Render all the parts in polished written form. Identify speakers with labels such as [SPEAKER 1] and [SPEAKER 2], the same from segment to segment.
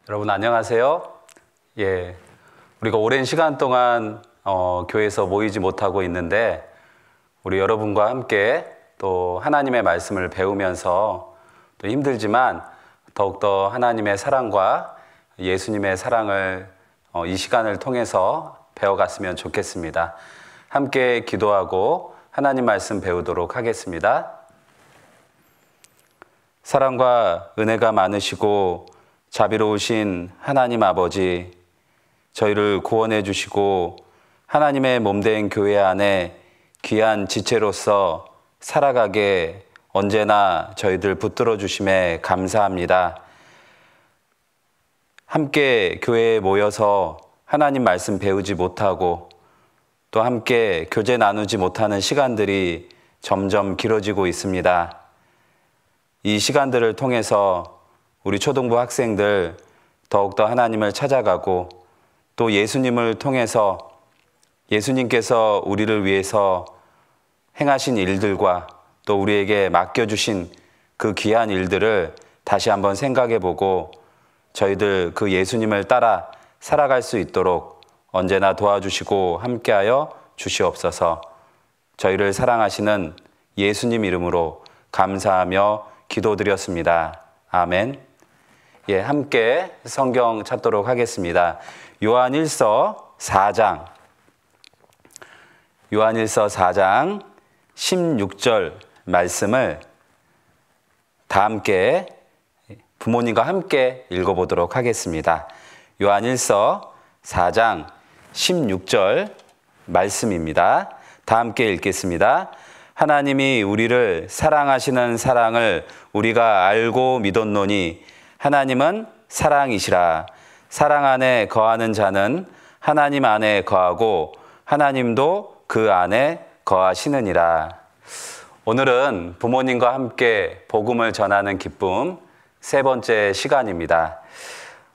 [SPEAKER 1] 여러분 안녕하세요. 우리가 오랜 시간 동안 교회에서 모이지 못하고 있는데 우리 여러분과 함께 또 하나님의 말씀을 배우면서 또 힘들지만 더욱더 하나님의 사랑과 예수님의 사랑을 이 시간을 통해서 배워갔으면 좋겠습니다. 함께 기도하고 하나님 말씀 배우도록 하겠습니다. 사랑과 은혜가 많으시고 자비로우신 하나님 아버지, 저희를 구원해 주시고 하나님의 몸된 교회 안에 귀한 지체로서 살아가게 언제나 저희들 붙들어 주심에 감사합니다. 함께 교회에 모여서 하나님 말씀 배우지 못하고 또 함께 교제 나누지 못하는 시간들이 점점 길어지고 있습니다. 이 시간들을 통해서 우리 초등부 학생들 더욱더 하나님을 찾아가고 또 예수님을 통해서 예수님께서 우리를 위해서 행하신 일들과 또 우리에게 맡겨주신 그 귀한 일들을 다시 한번 생각해보고 저희들 그 예수님을 따라 살아갈 수 있도록 언제나 도와주시고 함께하여 주시옵소서. 저희를 사랑하시는 예수님 이름으로 감사하며 기도드렸습니다. 아멘. 함께 성경 찾도록 하겠습니다. 요한일서 4장 16절 말씀을 다 함께 부모님과 함께 읽어보도록 하겠습니다. 요한일서 4장 16절 말씀입니다. 다 함께 읽겠습니다. 하나님이 우리를 사랑하시는 사랑을 우리가 알고 믿었노니 하나님은 사랑이시라. 사랑 안에 거하는 자는 하나님 안에 거하고 하나님도 그 안에 거하시느니라. 오늘은 부모님과 함께 복음을 전하는 기쁨 세 번째 시간입니다.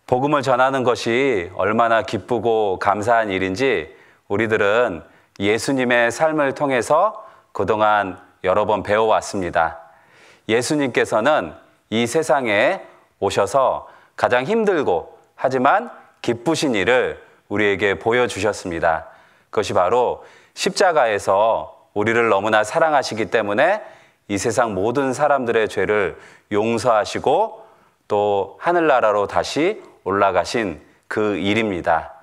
[SPEAKER 1] 복음을 전하는 것이 얼마나 기쁘고 감사한 일인지 우리들은 예수님의 삶을 통해서 그동안 여러 번 배워왔습니다. 예수님께서는 이 세상에 오셔서 가장 힘들고 하지만 기쁘신 일을 우리에게 보여주셨습니다. 그것이 바로 십자가에서 우리를 너무나 사랑하시기 때문에 이 세상 모든 사람들의 죄를 용서하시고 또 하늘나라로 다시 올라가신 그 일입니다.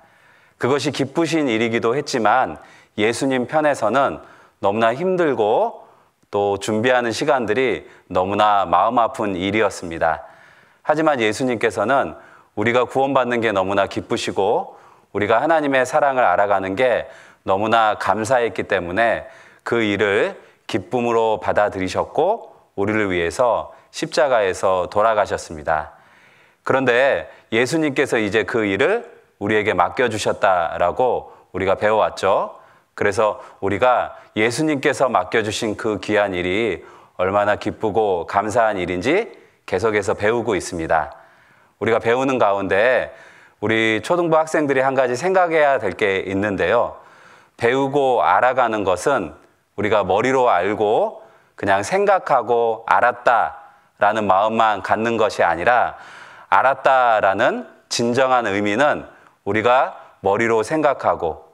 [SPEAKER 1] 그것이 기쁘신 일이기도 했지만 예수님 편에서는 너무나 힘들고 또 준비하는 시간들이 너무나 마음 아픈 일이었습니다. 하지만 예수님께서는 우리가 구원받는 게 너무나 기쁘시고 우리가 하나님의 사랑을 알아가는 게 너무나 감사했기 때문에 그 일을 기쁨으로 받아들이셨고 우리를 위해서 십자가에서 돌아가셨습니다. 그런데 예수님께서 이제 그 일을 우리에게 맡겨주셨다라고 우리가 배워왔죠. 그래서 우리가 예수님께서 맡겨주신 그 귀한 일이 얼마나 기쁘고 감사한 일인지 계속해서 배우고 있습니다. 우리가 배우는 가운데 우리 초등부 학생들이 한 가지 생각해야 될 게 있는데요. 배우고 알아가는 것은 우리가 머리로 알고 그냥 생각하고 알았다라는 마음만 갖는 것이 아니라 알았다라는 진정한 의미는 우리가 머리로 생각하고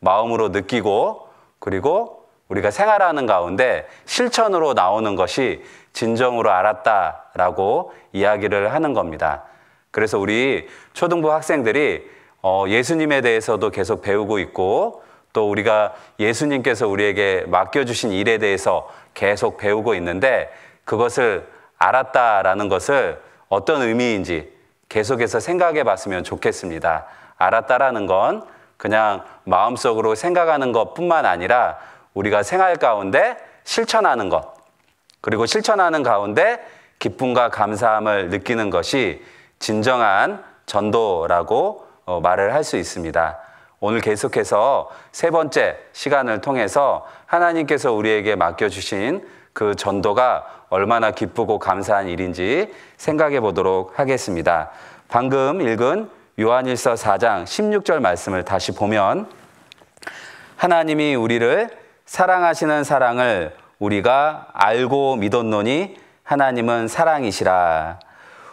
[SPEAKER 1] 마음으로 느끼고 그리고 우리가 생활하는 가운데 실천으로 나오는 것이 진정으로 알았다라고 이야기를 하는 겁니다. 그래서 우리 초등부 학생들이 예수님에 대해서도 계속 배우고 있고 또 우리가 예수님께서 우리에게 맡겨주신 일에 대해서 계속 배우고 있는데 그것을 알았다라는 것을 어떤 의미인지 계속해서 생각해 봤으면 좋겠습니다. 알았다라는 건 그냥 마음속으로 생각하는 것뿐만 아니라 우리가 생활 가운데 실천하는 것 그리고 실천하는 가운데 기쁨과 감사함을 느끼는 것이 진정한 전도라고 말을 할 수 있습니다. 오늘 계속해서 세 번째 시간을 통해서 하나님께서 우리에게 맡겨주신 그 전도가 얼마나 기쁘고 감사한 일인지 생각해 보도록 하겠습니다. 방금 읽은 요한일서 4장 16절 말씀을 다시 보면 하나님이 우리를 사랑하시는 사랑을 우리가 알고 믿었노니 하나님은 사랑이시라.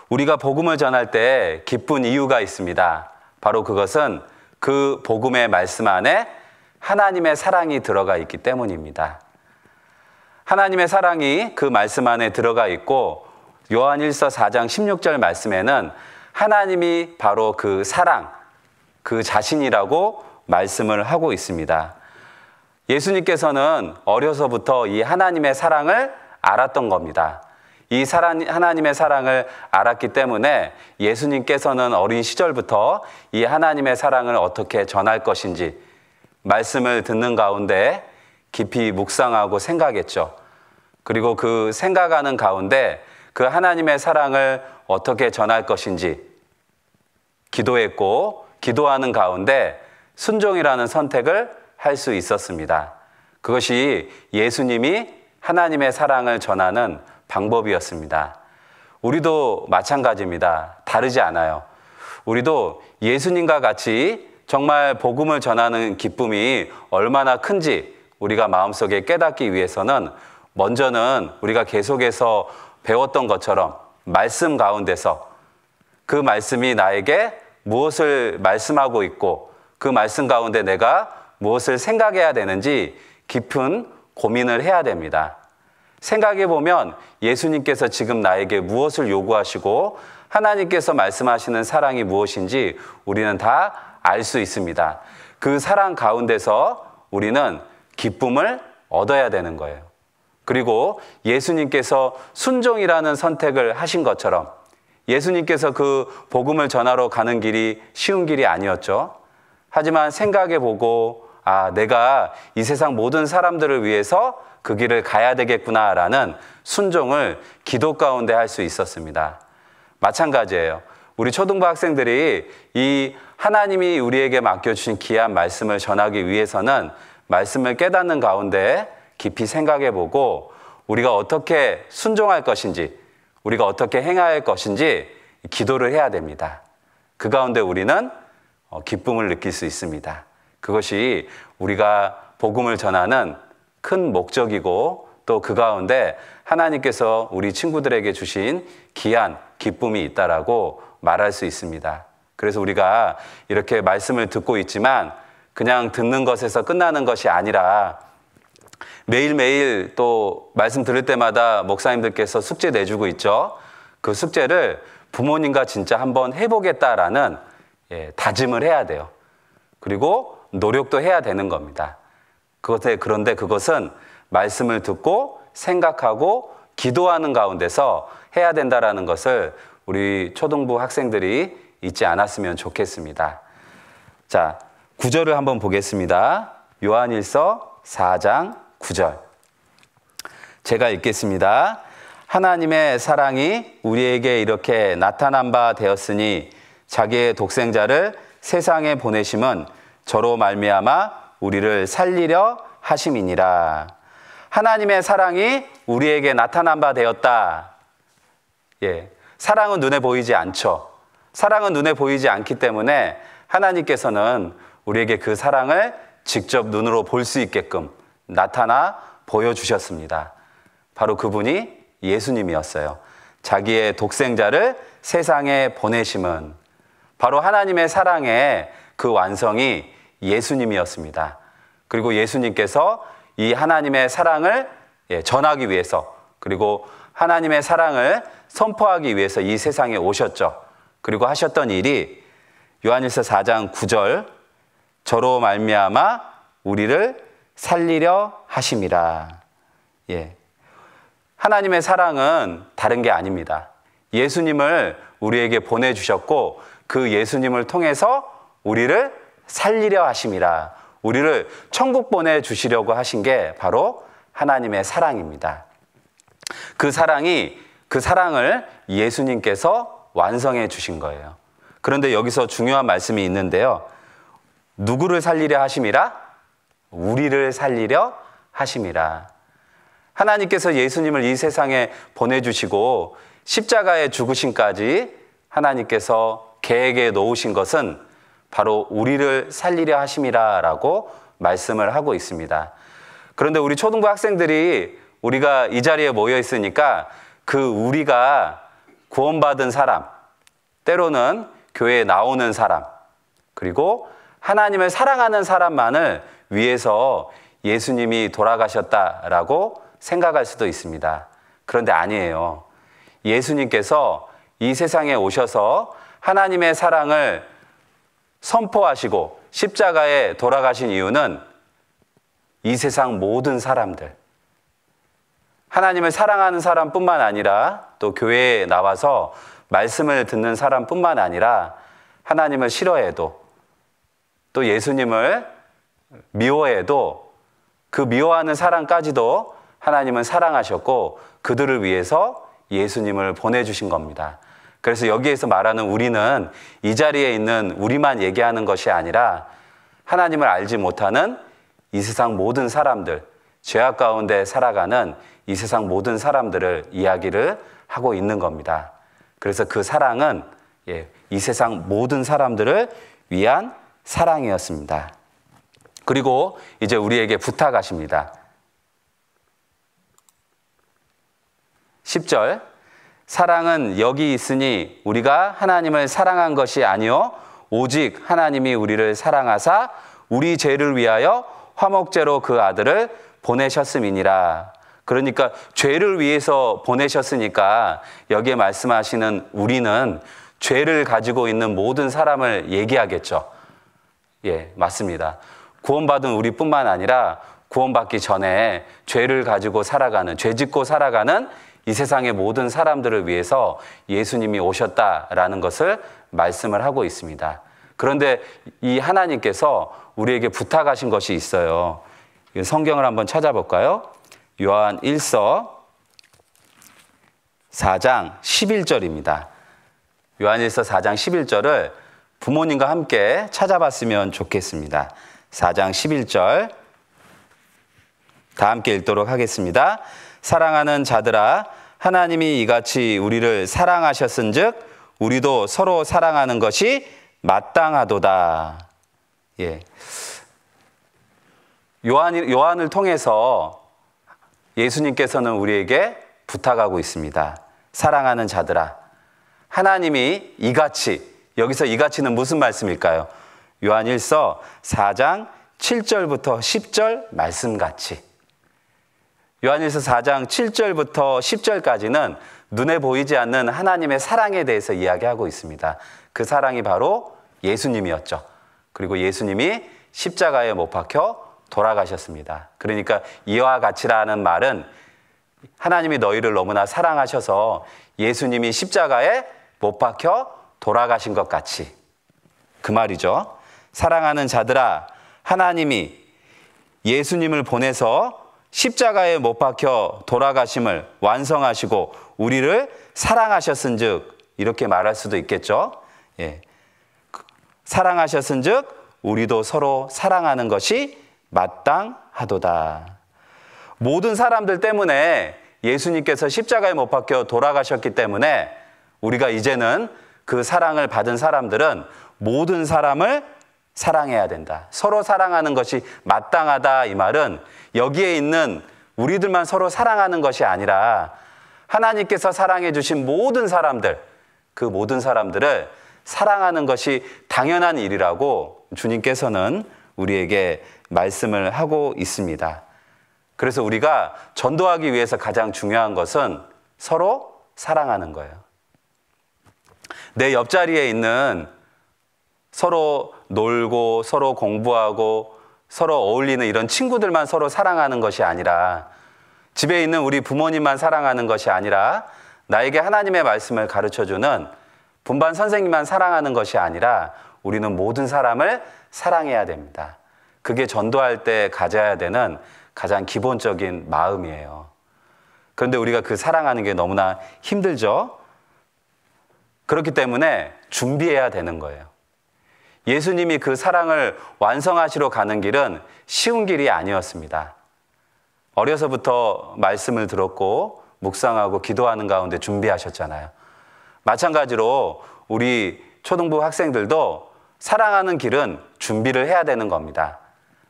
[SPEAKER 1] 우리가 복음을 전할 때 기쁜 이유가 있습니다. 바로 그것은 그 복음의 말씀 안에 하나님의 사랑이 들어가 있기 때문입니다. 하나님의 사랑이 그 말씀 안에 들어가 있고 요한일서 4장 16절 말씀에는 하나님이 바로 그 사랑, 그 자신이라고 말씀을 하고 있습니다. 예수님께서는 어려서부터 이 하나님의 사랑을 알았던 겁니다. 이 하나님의 사랑을 알았기 때문에 예수님께서는 어린 시절부터 이 하나님의 사랑을 어떻게 전할 것인지 말씀을 듣는 가운데 깊이 묵상하고 생각했죠. 그리고 그 생각하는 가운데 그 하나님의 사랑을 어떻게 전할 것인지 기도했고, 기도하는 가운데 순종이라는 선택을 할 수 있었습니다. 그것이 예수님이 하나님의 사랑을 전하는 방법이었습니다. 우리도 마찬가지입니다. 다르지 않아요. 우리도 예수님과 같이 정말 복음을 전하는 기쁨이 얼마나 큰지 우리가 마음속에 깨닫기 위해서는 먼저는 우리가 계속해서 배웠던 것처럼 말씀 가운데서 그 말씀이 나에게 무엇을 말씀하고 있고 그 말씀 가운데 내가 무엇을 생각해야 되는지 깊은 고민을 해야 됩니다. 생각해 보면 예수님께서 지금 나에게 무엇을 요구하시고 하나님께서 말씀하시는 사랑이 무엇인지 우리는 다 알 수 있습니다. 그 사랑 가운데서 우리는 기쁨을 얻어야 되는 거예요. 그리고 예수님께서 순종이라는 선택을 하신 것처럼 예수님께서 그 복음을 전하러 가는 길이 쉬운 길이 아니었죠. 하지만 생각해 보고 내가 이 세상 모든 사람들을 위해서 그 길을 가야 되겠구나라는 순종을 기도 가운데 할 수 있었습니다. 마찬가지예요. 우리 초등부 학생들이 이 하나님이 우리에게 맡겨주신 귀한 말씀을 전하기 위해서는 말씀을 깨닫는 가운데 깊이 생각해 보고 우리가 어떻게 순종할 것인지 우리가 어떻게 행해야 할 것인지 기도를 해야 됩니다. 그 가운데 우리는 기쁨을 느낄 수 있습니다. 그것이 우리가 복음을 전하는 큰 목적이고 또 그 가운데 하나님께서 우리 친구들에게 주신 귀한 기쁨이 있다라고 말할 수 있습니다. 그래서 우리가 이렇게 말씀을 듣고 있지만 그냥 듣는 것에서 끝나는 것이 아니라 매일매일 또 말씀 들을 때마다 목사님들께서 숙제 내주고 있죠. 그 숙제를 부모님과 진짜 한번 해보겠다라는 다짐을 해야 돼요. 그리고 노력도 해야 되는 겁니다. 그런데 그것은 말씀을 듣고 생각하고 기도하는 가운데서 해야 된다라는 것을 우리 초등부 학생들이 잊지 않았으면 좋겠습니다. 자, 9절을 한번 보겠습니다. 요한일서 4장 9절. 제가 읽겠습니다. 하나님의 사랑이 우리에게 이렇게 나타난 바 되었으니 자기의 독생자를 세상에 보내심은 저로 말미암아 우리를 살리려 하심이니라. 하나님의 사랑이 우리에게 나타난 바 되었다. 사랑은 눈에 보이지 않죠. 사랑은 눈에 보이지 않기 때문에 하나님께서는 우리에게 그 사랑을 직접 눈으로 볼 수 있게끔 나타나 보여주셨습니다. 바로 그분이 예수님이었어요. 자기의 독생자를 세상에 보내심은 바로 하나님의 사랑의 그 완성이 예수님이었습니다. 그리고 예수님께서 이 하나님의 사랑을 전하기 위해서 그리고 하나님의 사랑을 선포하기 위해서 이 세상에 오셨죠. 그리고 하셨던 일이 요한일서 4장 9절 저로 말미암아 우리를 살리려 하심이라. 하나님의 사랑은 다른 게 아닙니다. 예수님을 우리에게 보내주셨고 그 예수님을 통해서 우리를 살리려 하심이라. 우리를 천국 보내주시려고 하신 게 바로 하나님의 사랑입니다. 그 사랑을 예수님께서 완성해 주신 거예요. 그런데 여기서 중요한 말씀이 있는데요. 누구를 살리려 하심이라? 우리를 살리려 하심이라. 하나님께서 예수님을 이 세상에 보내주시고 십자가의 죽으심까지 하나님께서 계획에 놓으신 것은 바로 우리를 살리려 하심이라 라고 말씀을 하고 있습니다. 그런데 우리 초등부 학생들이 우리가 이 자리에 모여 있으니까 그 우리가 구원받은 사람, 때로는 교회에 나오는 사람, 그리고 하나님을 사랑하는 사람만을 위해서 예수님이 돌아가셨다라고 생각할 수도 있습니다. 그런데 아니에요. 예수님께서 이 세상에 오셔서 하나님의 사랑을 선포하시고 십자가에 돌아가신 이유는 이 세상 모든 사람들, 하나님을 사랑하는 사람뿐만 아니라 또 교회에 나와서 말씀을 듣는 사람뿐만 아니라 하나님을 싫어해도 또 예수님을 미워해도 그 미워하는 사람까지도 하나님은 사랑하셨고 그들을 위해서 예수님을 보내주신 겁니다. 그래서 여기에서 말하는 우리는 이 자리에 있는 우리만 얘기하는 것이 아니라 하나님을 알지 못하는 이 세상 모든 사람들, 죄악 가운데 살아가는 이 세상 모든 사람들을 이야기를 하고 있는 겁니다. 그래서 그 사랑은 이 세상 모든 사람들을 위한 사랑이었습니다. 그리고 이제 우리에게 부탁하십니다. 10절, 사랑은 여기 있으니 우리가 하나님을 사랑한 것이 아니요 오직 하나님이 우리를 사랑하사 우리 죄를 위하여 화목제로 그 아들을 보내셨음이니라. 그러니까 죄를 위해서 보내셨으니까 여기에 말씀하시는 우리는 죄를 가지고 있는 모든 사람을 얘기하겠죠. 예, 맞습니다. 구원받은 우리뿐만 아니라 구원받기 전에 죄를 가지고 살아가는, 죄 짓고 살아가는 이 세상의 모든 사람들을 위해서 예수님이 오셨다라는 것을 말씀을 하고 있습니다. 그런데 이 하나님께서 우리에게 부탁하신 것이 있어요. 성경을 한번 찾아볼까요? 요한 1서 4장 11절입니다. 요한 1서 4장 11절을 부모님과 함께 찾아봤으면 좋겠습니다. 4장 11절 다 함께 읽도록 하겠습니다. 사랑하는 자들아, 하나님이 이같이 우리를 사랑하셨은즉 우리도 서로 사랑하는 것이 마땅하도다. 예. 요한을 통해서 예수님께서는 우리에게 부탁하고 있습니다. 사랑하는 자들아, 하나님이 이같이, 여기서 이같이는 무슨 말씀일까요? 요한 1서 4장 7절부터 10절 말씀같이. 요한 1서 4장 7절부터 10절까지는 눈에 보이지 않는 하나님의 사랑에 대해서 이야기하고 있습니다. 그 사랑이 바로 예수님이었죠. 그리고 예수님이 십자가에 못 박혀 돌아가셨습니다. 그러니까 이와 같이라는 말은 하나님이 너희를 너무나 사랑하셔서 예수님이 십자가에 못 박혀 돌아가신 것 같이, 그 말이죠. 사랑하는 자들아, 하나님이 예수님을 보내서 십자가에 못 박혀 돌아가심을 완성하시고 우리를 사랑하셨은즉, 이렇게 말할 수도 있겠죠. 예. 사랑하셨은즉 우리도 서로 사랑하는 것이 마땅하도다. 모든 사람들 때문에 예수님께서 십자가에 못 박혀 돌아가셨기 때문에 우리가 이제는 그 사랑을 받은 사람들은 모든 사람을 사랑해야 된다. 서로 사랑하는 것이 마땅하다. 이 말은 여기에 있는 우리들만 서로 사랑하는 것이 아니라 하나님께서 사랑해 주신 모든 사람들, 그 모든 사람들을 사랑하는 것이 당연한 일이라고 주님께서는 우리에게 말씀을 하고 있습니다. 그래서 우리가 전도하기 위해서 가장 중요한 것은 서로 사랑하는 거예요. 내 옆자리에 있는 서로 놀고 서로 공부하고 서로 어울리는 이런 친구들만 서로 사랑하는 것이 아니라, 집에 있는 우리 부모님만 사랑하는 것이 아니라, 나에게 하나님의 말씀을 가르쳐주는 분반 선생님만 사랑하는 것이 아니라 우리는 모든 사람을 사랑해야 됩니다. 그게 전도할 때 가져야 되는 가장 기본적인 마음이에요. 그런데 우리가 그 사랑하는 게 너무나 힘들죠. 그렇기 때문에 준비해야 되는 거예요. 예수님이 그 사랑을 완성하시러 가는 길은 쉬운 길이 아니었습니다. 어려서부터 말씀을 들었고 묵상하고 기도하는 가운데 준비하셨잖아요. 마찬가지로 우리 초등부 학생들도 사랑하는 길은 준비를 해야 되는 겁니다.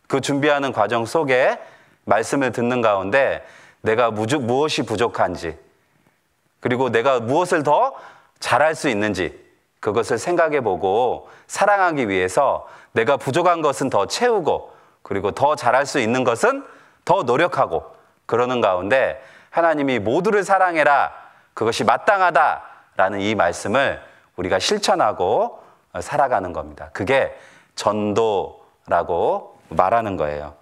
[SPEAKER 1] 그 준비하는 과정 속에 말씀을 듣는 가운데 내가 무엇이 부족한지, 그리고 내가 무엇을 더 잘할 수 있는지 그것을 생각해 보고 사랑하기 위해서 내가 부족한 것은 더 채우고 그리고 더 잘할 수 있는 것은 더 노력하고 그러는 가운데 하나님이 모두를 사랑해라, 그것이 마땅하다라는 이 말씀을 우리가 실천하고 살아가는 겁니다. 그게 전도라고 말하는 거예요.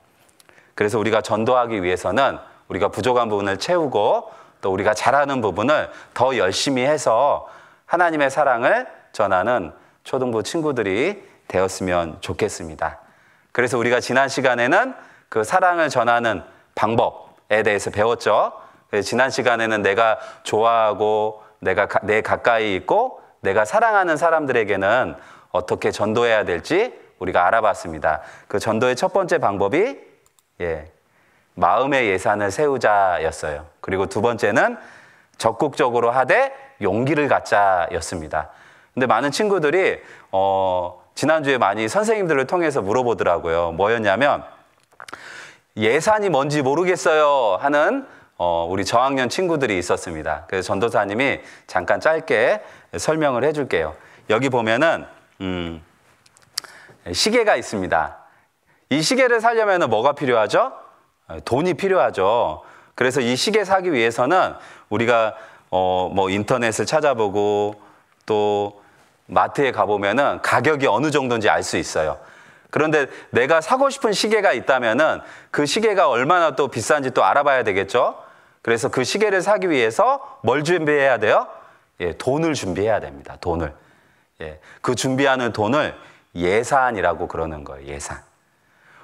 [SPEAKER 1] 그래서 우리가 전도하기 위해서는 우리가 부족한 부분을 채우고 또 우리가 잘하는 부분을 더 열심히 해서 하나님의 사랑을 전하는 초등부 친구들이 되었으면 좋겠습니다. 그래서 우리가 지난 시간에는 그 사랑을 전하는 방법에 대해서 배웠죠. 지난 시간에는 내가 좋아하고 내 가까이 있고 내가 사랑하는 사람들에게는 어떻게 전도해야 될지 우리가 알아봤습니다. 그 전도의 첫 번째 방법이 마음의 예산을 세우자였어요. 그리고 두 번째는 적극적으로 하되 용기를 갖자였습니다. 근데 많은 친구들이 지난주에 많이 선생님들을 통해서 물어보더라고요. 뭐였냐면 예산이 뭔지 모르겠어요 하는 우리 저학년 친구들이 있었습니다. 그래서 전도사님이 잠깐 짧게 설명을 해줄게요. 여기 보면은 시계가 있습니다. 이 시계를 사려면 뭐가 필요하죠? 돈이 필요하죠. 그래서 이 시계 사기 위해서는 우리가 뭐 인터넷을 찾아보고 또 마트에 가보면은 가격이 어느 정도인지 알 수 있어요. 그런데 내가 사고 싶은 시계가 있다면은 그 시계가 얼마나 또 비싼지 또 알아봐야 되겠죠. 그래서 그 시계를 사기 위해서 뭘 준비해야 돼요? 돈을 준비해야 됩니다. 돈을. 그 준비하는 돈을 예산이라고 그러는 거예요. 예산.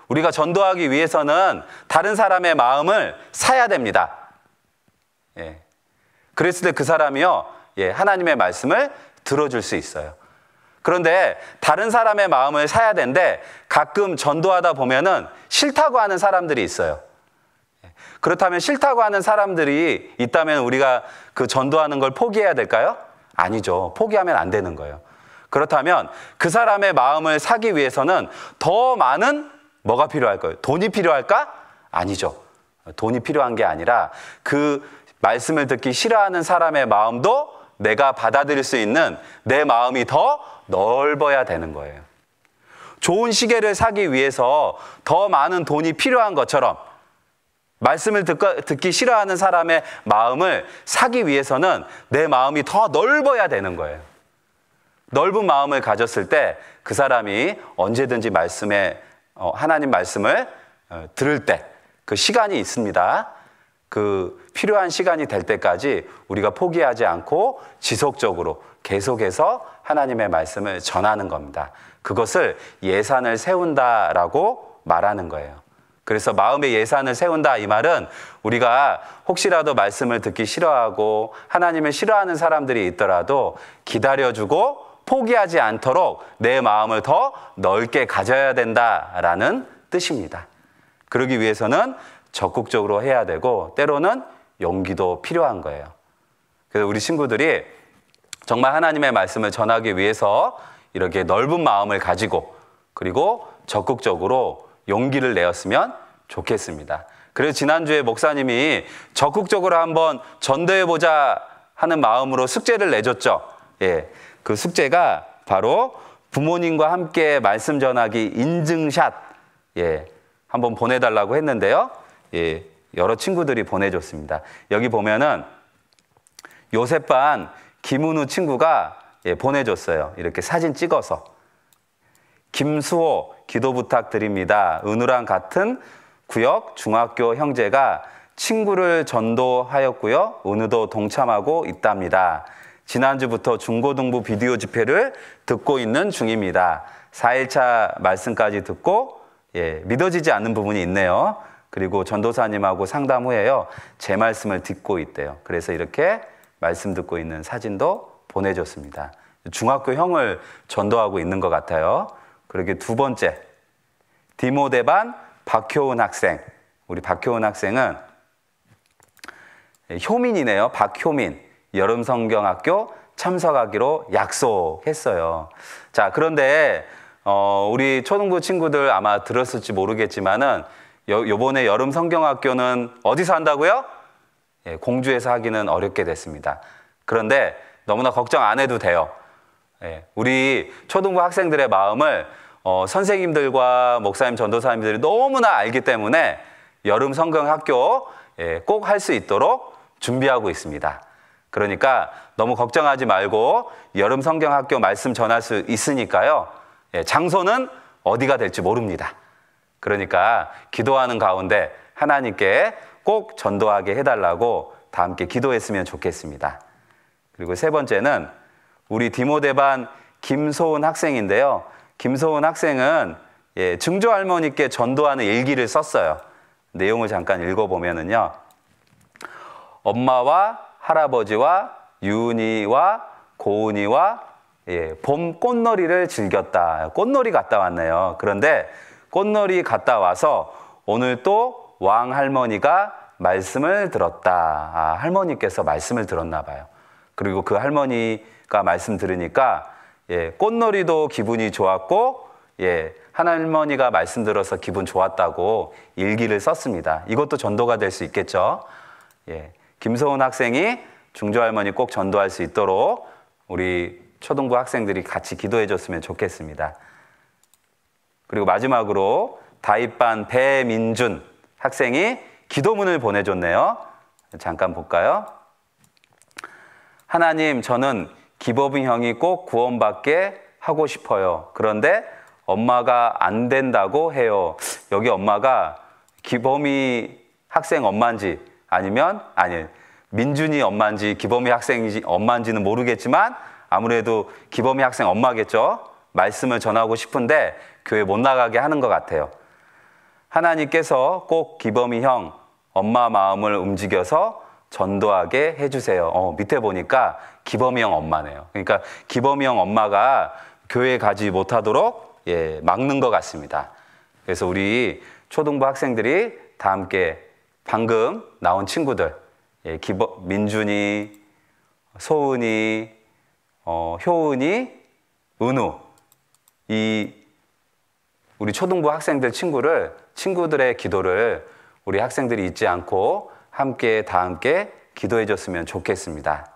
[SPEAKER 1] 우리가 전도하기 위해서는 다른 사람의 마음을 사야 됩니다. 그랬을 때 그 사람이요, 하나님의 말씀을 들어줄 수 있어요. 그런데 다른 사람의 마음을 사야 되는데 가끔 전도하다 보면은 싫다고 하는 사람들이 있어요. 그렇다면 싫다고 하는 사람들이 있다면 우리가 그 전도하는 걸 포기해야 될까요? 아니죠. 포기하면 안 되는 거예요. 그렇다면 그 사람의 마음을 사기 위해서는 더 많은 뭐가 필요할까요? 돈이 필요할까? 아니죠. 돈이 필요한 게 아니라 그 말씀을 듣기 싫어하는 사람의 마음도 내가 받아들일 수 있는 내 마음이 더 넓어야 되는 거예요. 좋은 시계를 사기 위해서 더 많은 돈이 필요한 것처럼 말씀을 듣기 싫어하는 사람의 마음을 사기 위해서는 내 마음이 더 넓어야 되는 거예요. 넓은 마음을 가졌을 때 그 사람이 언제든지 하나님 말씀을 들을 때 그 시간이 있습니다. 그 필요한 시간이 될 때까지 우리가 포기하지 않고 지속적으로 계속해서 하나님의 말씀을 전하는 겁니다. 그것을 예산을 세운다라고 말하는 거예요. 그래서 마음의 예산을 세운다 이 말은 우리가 혹시라도 말씀을 듣기 싫어하고 하나님을 싫어하는 사람들이 있더라도 기다려주고 포기하지 않도록 내 마음을 더 넓게 가져야 된다라는 뜻입니다. 그러기 위해서는 적극적으로 해야 되고 때로는 용기도 필요한 거예요. 그래서 우리 친구들이 정말 하나님의 말씀을 전하기 위해서 이렇게 넓은 마음을 가지고 그리고 적극적으로 용기를 내었으면 좋겠습니다. 그래서 지난주에 목사님이 적극적으로 한번 전도해보자 하는 마음으로 숙제를 내줬죠. 그 숙제가 바로 부모님과 함께 말씀 전하기 인증샷 한번 보내달라고 했는데요. 여러 친구들이 보내줬습니다. 여기 보면은 요셉반 김은우 친구가 보내줬어요. 이렇게 사진 찍어서. 김수호 기도 부탁드립니다. 은우랑 같은 구역 중학교 형제가 친구를 전도하였고요. 은우도 동참하고 있답니다. 지난주부터 중고등부 비디오 집회를 듣고 있는 중입니다. 4일차 말씀까지 듣고 믿어지지 않는 부분이 있네요. 그리고 전도사님하고 상담 후에요. 제 말씀을 듣고 있대요. 그래서 이렇게 말씀 듣고 있는 사진도 보내줬습니다. 중학교 형을 전도하고 있는 것 같아요. 그렇게 두 번째, 디모데반 박효은 학생. 우리 박효은 학생은 효민이네요. 박효민. 여름성경학교 참석하기로 약속했어요. 자, 그런데 우리 초등부 친구들 아마 들었을지 모르겠지만은 요번에 여름성경학교는 어디서 한다고요? 공주에서 하기는 어렵게 됐습니다. 그런데 너무나 걱정 안 해도 돼요. 예, 우리 초등부 학생들의 마음을 선생님들과 목사님, 전도사님들이 너무나 알기 때문에 여름 성경학교 꼭 할 수 있도록 준비하고 있습니다. 그러니까 너무 걱정하지 말고 여름 성경학교 말씀 전할 수 있으니까요. 장소는 어디가 될지 모릅니다. 그러니까 기도하는 가운데 하나님께 꼭 전도하게 해달라고 다 함께 기도했으면 좋겠습니다. 그리고 세 번째는 우리 디모데반 김소은 학생인데요. 김소은 학생은 증조 할머니께 전도하는 일기를 썼어요. 내용을 잠깐 읽어보면은요. 엄마와 할아버지와 유은이와 고은이와 봄 꽃놀이를 즐겼다. 꽃놀이 갔다 왔네요. 그런데 꽃놀이 갔다 와서 오늘 또 왕할머니가 말씀을 들었다. 할머니께서 말씀을 들었나 봐요. 그리고 그 할머니가 말씀 들으니까 꽃놀이도 기분이 좋았고 할머니가 말씀 들어서 기분 좋았다고 일기를 썼습니다. 이것도 전도가 될 수 있겠죠. 김소은 학생이 중조할머니 꼭 전도할 수 있도록 우리 초등부 학생들이 같이 기도해 줬으면 좋겠습니다. 그리고 마지막으로 다윗반 배민준 학생이 기도문을 보내줬네요. 잠깐 볼까요? 하나님, 저는 기범이 형이 꼭 구원받게 하고 싶어요. 그런데 엄마가 안 된다고 해요. 여기 엄마가 기범이 학생 엄마인지 민준이 엄마인지 기범이 학생인지 엄마인지는 모르겠지만 아무래도 기범이 학생 엄마겠죠. 말씀을 전하고 싶은데 교회 못 나가게 하는 것 같아요. 하나님께서 꼭 기범이 형 엄마 마음을 움직여서 전도하게 해주세요. 밑에 보니까 기범이 형 엄마네요. 그러니까 기범이 형 엄마가 교회에 가지 못하도록 막는 것 같습니다. 그래서 우리 초등부 학생들이 다 함께 방금 나온 친구들, 민준이, 소은이, 효은이, 은우, 우리 초등부 학생들 친구들의 기도를 우리 학생들이 잊지 않고 다 함께 기도해 줬으면 좋겠습니다.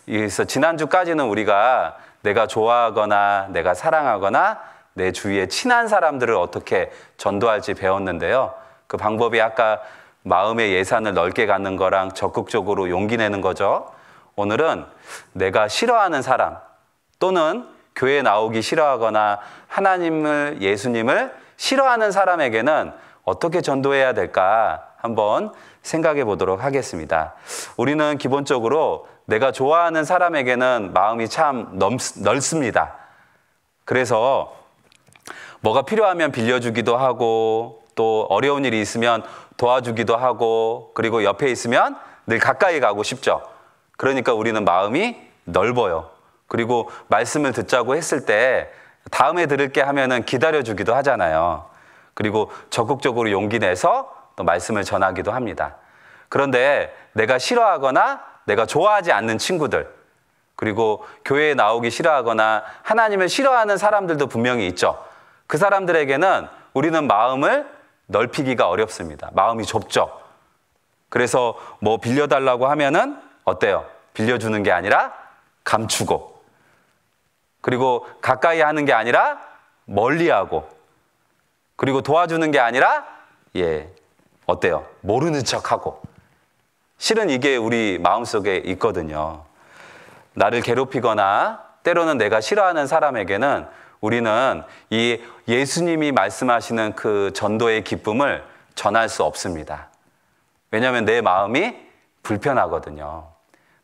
[SPEAKER 1] 그래서 지난주까지는 우리가 내가 좋아하거나 내가 사랑하거나 내 주위에 친한 사람들을 어떻게 전도할지 배웠는데요. 그 방법이 아까 마음의 예산을 넓게 갖는 거랑 적극적으로 용기 내는 거죠. 오늘은 내가 싫어하는 사람 또는 교회에 나오기 싫어하거나 하나님을, 예수님을 싫어하는 사람에게는 어떻게 전도해야 될까 한번 생각해 보도록 하겠습니다. 우리는 기본적으로 내가 좋아하는 사람에게는 마음이 참 넓습니다. 그래서 뭐가 필요하면 빌려주기도 하고 또 어려운 일이 있으면 도와주기도 하고 그리고 옆에 있으면 늘 가까이 가고 싶죠. 그러니까 우리는 마음이 넓어요. 그리고 말씀을 듣자고 했을 때 다음에 들을게 하면은 기다려주기도 하잖아요. 그리고 적극적으로 용기 내서 또 말씀을 전하기도 합니다. 그런데 내가 싫어하거나 내가 좋아하지 않는 친구들, 그리고 교회에 나오기 싫어하거나 하나님을 싫어하는 사람들도 분명히 있죠. 그 사람들에게는 우리는 마음을 넓히기가 어렵습니다. 마음이 좁죠. 그래서 뭐 빌려달라고 하면은 어때요? 빌려주는 게 아니라 감추고, 그리고 가까이 하는 게 아니라 멀리하고, 그리고 도와주는 게 아니라 어때요? 모르는 척하고. 실은 이게 우리 마음속에 있거든요. 나를 괴롭히거나 때로는 내가 싫어하는 사람에게는 우리는 이 예수님이 말씀하시는 그 전도의 기쁨을 전할 수 없습니다. 왜냐하면 내 마음이 불편하거든요.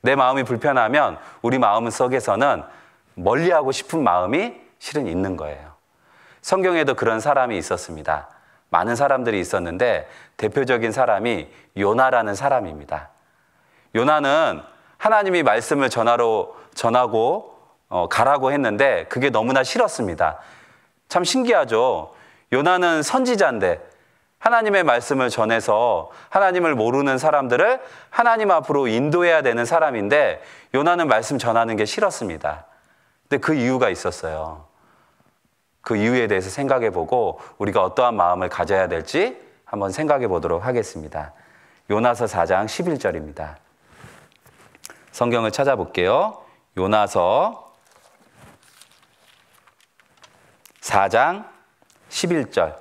[SPEAKER 1] 내 마음이 불편하면 우리 마음 속에서는 멀리하고 싶은 마음이 실은 있는 거예요. 성경에도 그런 사람이 있었습니다. 많은 사람들이 있었는데 대표적인 사람이 요나라는 사람입니다. 요나는 하나님이 말씀을 전하고 가라고 했는데 그게 너무나 싫었습니다. 참 신기하죠. 요나는 선지자인데 하나님의 말씀을 전해서 하나님을 모르는 사람들을 하나님 앞으로 인도해야 되는 사람인데 요나는 말씀 전하는 게 싫었습니다. 근데 그 이유가 있었어요. 그 이유에 대해서 생각해 보고 우리가 어떠한 마음을 가져야 될지 한번 생각해 보도록 하겠습니다. 요나서 4장 11절입니다. 성경을 찾아볼게요. 요나서 4장 11절.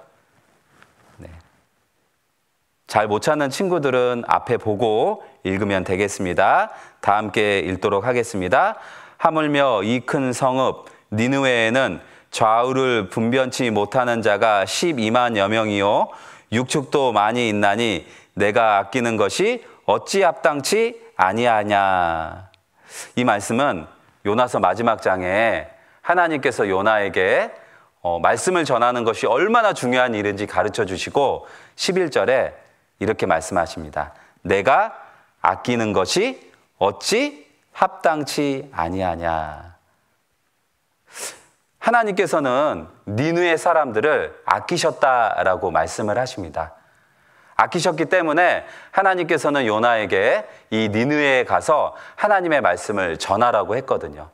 [SPEAKER 1] 잘 못 찾는 친구들은 앞에 보고 읽으면 되겠습니다. 다 함께 읽도록 하겠습니다. 하물며 이 큰 성읍 니느웨에는 좌우를 분변치 못하는 자가 12만여 명이요 육축도 많이 있나니 내가 아끼는 것이 어찌 합당치 아니하냐. 이 말씀은 요나서 마지막 장에 하나님께서 요나에게 말씀을 전하는 것이 얼마나 중요한 일인지 가르쳐 주시고 11절에 이렇게 말씀하십니다. 내가 아끼는 것이 어찌 합당치 아니하냐. 하나님께서는 니느웨 사람들을 아끼셨다라고 말씀을 하십니다. 아끼셨기 때문에 하나님께서는 요나에게 이 니느웨에 가서 하나님의 말씀을 전하라고 했거든요.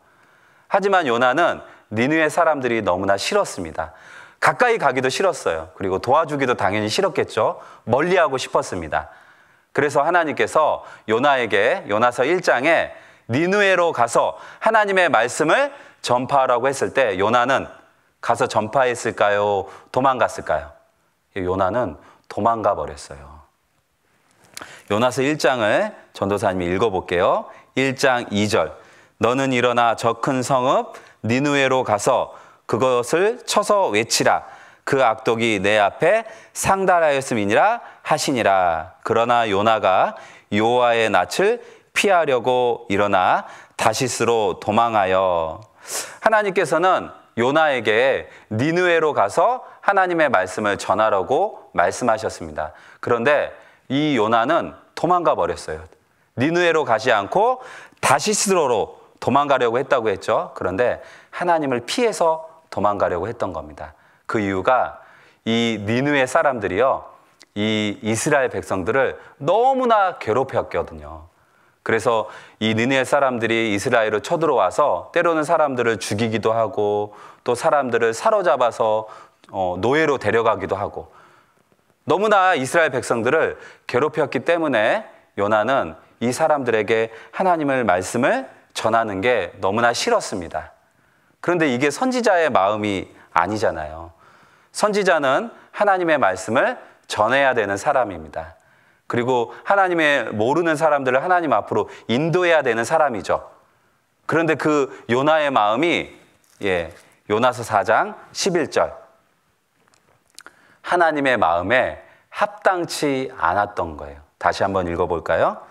[SPEAKER 1] 하지만 요나는 니느웨 사람들이 너무나 싫었습니다. 가까이 가기도 싫었어요. 그리고 도와주기도 당연히 싫었겠죠. 멀리하고 싶었습니다. 그래서 하나님께서 요나에게 요나서 1장에 니느웨로 가서 하나님의 말씀을 전파하라고 했을 때 요나는 가서 전파했을까요? 도망갔을까요? 요나는 도망가 버렸어요. 요나서 1장을 전도사님이 읽어볼게요. 1장 2절. 너는 일어나 저 큰 성읍 니느웨로 가서 그것을 쳐서 외치라. 그 악독이 내 앞에 상달하였음이니라 하시니라. 그러나 요나가 여호와의 낯을 피하려고 일어나 다시스로 도망하여. 하나님께서는 요나에게 니느웨로 가서 하나님의 말씀을 전하라고 말씀하셨습니다. 그런데 이 요나는 도망가 버렸어요. 니느웨로 가지 않고 다시스로로 도망가려고 했다고 했죠. 그런데 하나님을 피해서 도망가려고 했던 겁니다. 그 이유가 이 니느웨 사람들이요, 이 이스라엘 백성들을 너무나 괴롭혔거든요. 그래서 이 니느웨 사람들이 이스라엘로 쳐들어와서 때로는 사람들을 죽이기도 하고 또 사람들을 사로잡아서 노예로 데려가기도 하고 너무나 이스라엘 백성들을 괴롭혔기 때문에 요나는 이 사람들에게 하나님의 말씀을 전하는 게 너무나 싫었습니다. 그런데 이게 선지자의 마음이 아니잖아요. 선지자는 하나님의 말씀을 전해야 되는 사람입니다. 그리고 하나님의 모르는 사람들을 하나님 앞으로 인도해야 되는 사람이죠. 그런데 그 요나의 마음이 요나서 4장 11절 하나님의 마음에 합당치 않았던 거예요. 다시 한번 읽어볼까요?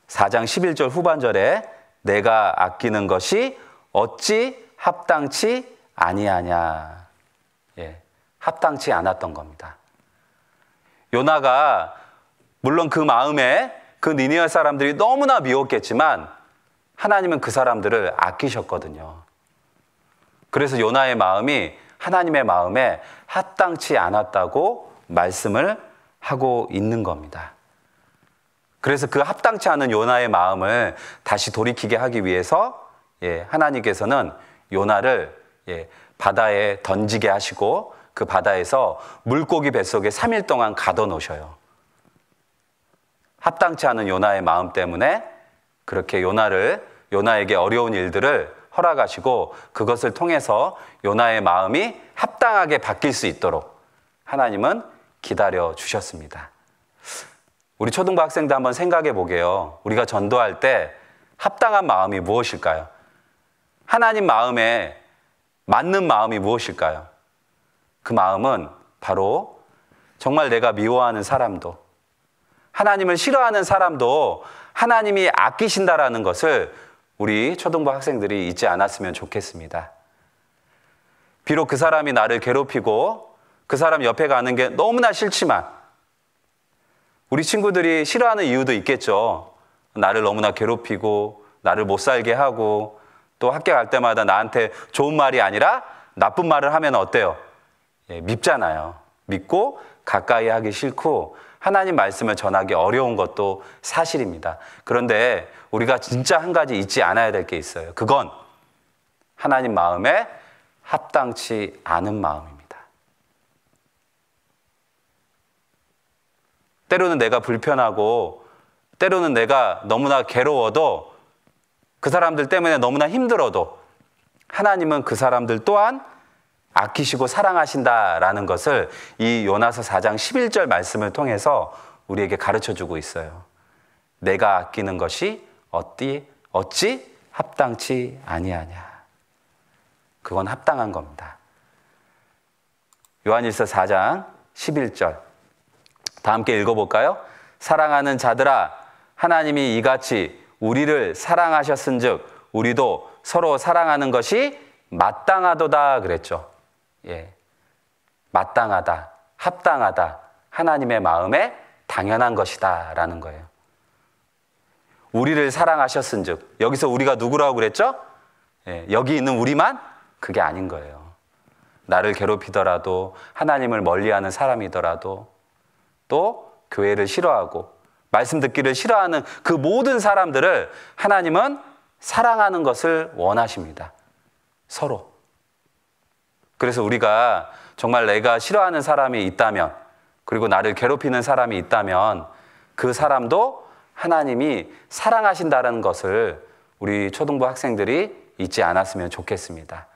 [SPEAKER 1] 4장 11절 후반절에 내가 아끼는 것이 어찌 합당치 아니하냐. 합당치 않았던 겁니다. 요나가 물론 그 마음에 그 니느웨 사람들이 너무나 미웠겠지만 하나님은 그 사람들을 아끼셨거든요. 그래서 요나의 마음이 하나님의 마음에 합당치 않았다고 말씀을 하고 있는 겁니다. 그래서 그 합당치 않은 요나의 마음을 다시 돌이키게 하기 위해서 하나님께서는 요나를 바다에 던지게 하시고 그 바다에서 물고기 뱃속에 3일 동안 가둬놓으셔요. 합당치 않은 요나의 마음 때문에 그렇게 요나에게 어려운 일들을 허락하시고 그것을 통해서 요나의 마음이 합당하게 바뀔 수 있도록 하나님은 기다려 주셨습니다. 우리 초등부 학생들 한번 생각해 보게요. 우리가 전도할 때 합당한 마음이 무엇일까요? 하나님 마음에 맞는 마음이 무엇일까요? 그 마음은 바로 정말 내가 미워하는 사람도 하나님을 싫어하는 사람도 하나님이 아끼신다라는 것을 우리 초등부 학생들이 잊지 않았으면 좋겠습니다. 비록 그 사람이 나를 괴롭히고 그 사람 옆에 가는 게 너무나 싫지만 우리 친구들이 싫어하는 이유도 있겠죠. 나를 너무나 괴롭히고 나를 못 살게 하고 또 학교 갈 때마다 나한테 좋은 말이 아니라 나쁜 말을 하면 어때요? 밉잖아요. 밉고 가까이 하기 싫고 하나님 말씀을 전하기 어려운 것도 사실입니다. 그런데 우리가 진짜 한 가지 잊지 않아야 될 게 있어요. 그건 하나님 마음에 합당치 않은 마음입니다. 때로는 내가 불편하고 때로는 내가 너무나 괴로워도 그 사람들 때문에 너무나 힘들어도 하나님은 그 사람들 또한 아끼시고 사랑하신다라는 것을 이 요나서 4장 11절 말씀을 통해서 우리에게 가르쳐주고 있어요. 내가 아끼는 것이 어찌 합당치 아니하냐. 그건 합당한 겁니다. 요한일서 4장 11절 다 함께 읽어볼까요? 사랑하는 자들아, 하나님이 이같이 우리를 사랑하셨은즉 우리도 서로 사랑하는 것이 마땅하도다 그랬죠. 예, 마땅하다, 합당하다, 하나님의 마음에 당연한 것이다 라는 거예요. 우리를 사랑하셨은즉, 여기서 우리가 누구라고 그랬죠? 예, 여기 있는 우리만? 그게 아닌 거예요. 나를 괴롭히더라도, 하나님을 멀리하는 사람이더라도, 또 교회를 싫어하고 말씀 듣기를 싫어하는 그 모든 사람들을 하나님은 사랑하는 것을 원하십니다. 서로. 그래서 우리가 정말 내가 싫어하는 사람이 있다면, 그리고 나를 괴롭히는 사람이 있다면 그 사람도 하나님이 사랑하신다는 것을 우리 초등부 학생들이 잊지 않았으면 좋겠습니다.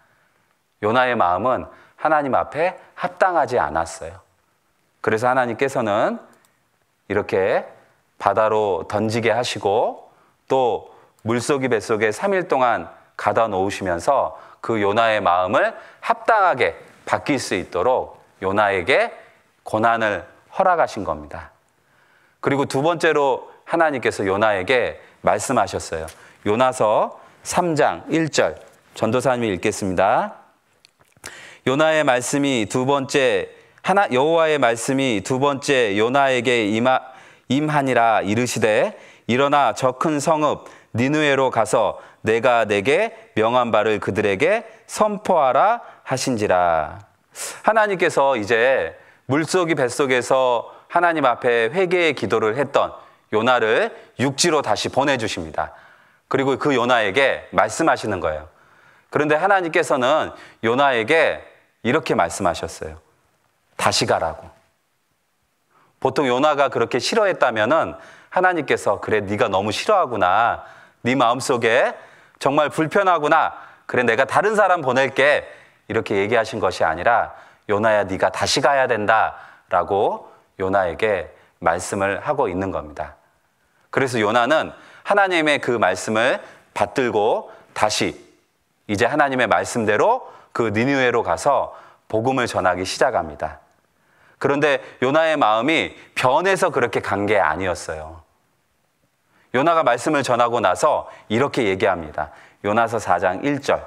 [SPEAKER 1] 요나의 마음은 하나님 앞에 합당하지 않았어요. 그래서 하나님께서는 이렇게 바다로 던지게 하시고 또 물속이 뱃속에 3일 동안 가다 놓으시면서 그 요나의 마음을 합당하게 바뀔 수 있도록 요나에게 고난을 허락하신 겁니다. 그리고 두 번째로 하나님께서 요나에게 말씀하셨어요. 요나서 3장 1절 전도사님이 읽겠습니다. 요나의 말씀이 두 번째 여호와의 말씀이 두 번째 요나에게 임하니라 이르시되 일어나 저 큰 성읍 니느웨로 가서 내가 내게 명한 바를 그들에게 선포하라 하신지라. 하나님께서 이제 물속이 뱃속에서 하나님 앞에 회개의 기도를 했던 요나를 육지로 다시 보내주십니다. 그리고 그 요나에게 말씀하시는 거예요. 그런데 하나님께서는 요나에게 이렇게 말씀하셨어요. 다시 가라고. 보통 요나가 그렇게 싫어했다면은 하나님께서 그래 네가 너무 싫어하구나. 네 마음속에 정말 불편하구나. 그래 내가 다른 사람 보낼게. 이렇게 얘기하신 것이 아니라 요나야 네가 다시 가야 된다라고 요나에게 말씀을 하고 있는 겁니다. 그래서 요나는 하나님의 그 말씀을 받들고 다시 이제 하나님의 말씀대로 그 니느웨로 가서 복음을 전하기 시작합니다. 그런데 요나의 마음이 변해서 그렇게 간 게 아니었어요. 요나가 말씀을 전하고 나서 이렇게 얘기합니다. 요나서 4장 1절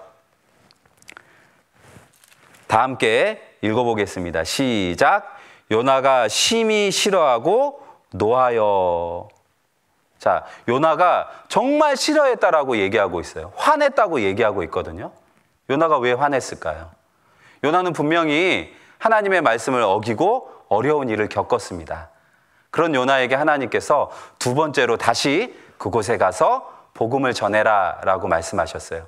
[SPEAKER 1] 다 함께 읽어보겠습니다. 시작. 요나가 심히 싫어하고 노하여. 자, 요나가 정말 싫어했다라고 얘기하고 있어요. 화냈다고 얘기하고 있거든요. 요나가 왜 화냈을까요? 요나는 분명히 하나님의 말씀을 어기고 어려운 일을 겪었습니다. 그런 요나에게 하나님께서 두 번째로 다시 그곳에 가서 복음을 전해라 라고 말씀하셨어요.